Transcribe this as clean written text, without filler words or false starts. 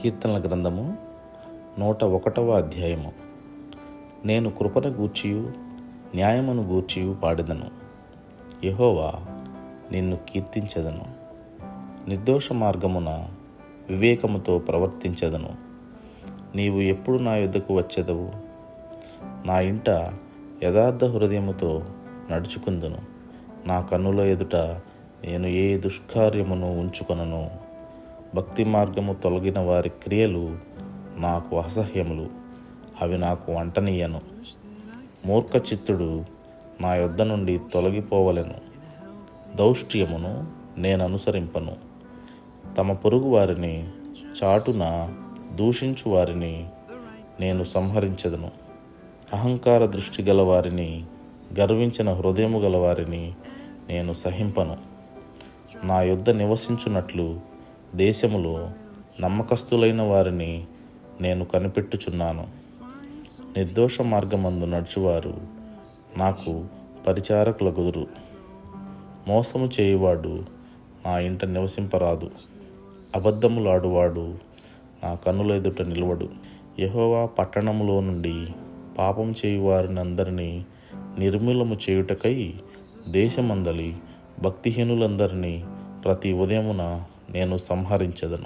కీర్తనల గ్రంథము 101వ అధ్యాయము. నేను కృపను గూర్చియు న్యాయమును గూర్చియు పాడెదను. యెహోవా, నిన్ను కీర్తించెదను. నిర్దోష మార్గమున వివేకముతో ప్రవర్తించెదను. నీవు ఎప్పుడు నా యొద్దకు వచ్చెదవు? నా ఇంట యథార్థ హృదయముతో నడుచుకుందును. నా కన్నుల ఎదుట నేను ఏ దుష్కార్యమును ఉంచుకొనను. భక్తి మార్గము తొలగిన వారి క్రియలు నాకు అసహ్యములు, అవి నాకు అంటనీయను. మూర్ఖ చిత్తుడు నా యొద్ద నుండి తొలగిపోవలెను. దౌష్ట్యమును నేను అనుసరింపను. తమ పొరుగు వారిని చాటున దూషించు వారిని నేను సంహరించెదను. అహంకార దృష్టి గల వారిని, గర్వించిన హృదయము గల వారిని నేను సహింపను. నా యొద్ద నివసించున్నట్లు దేశములో నమ్మకస్తులైన వారిని నేను కనిపెట్టుచున్నాను. నిర్దోష మార్గమందు నడుచువారు నాకు పరిచారకుల గుదురు. మోసము చేయువాడు నా ఇంట నివసింపరాదు. అబద్ధములాడువాడు నా కన్నుల ఎదుట నిలవడు. యెహోవా పట్టణములో నుండి పాపం చేయువారిని అందరినీ నిర్మూలము చేయుటకై దేశమందలి భక్తిహీనులందరినీ ప్రతి ఉదయమున నేను సంహరించెదను.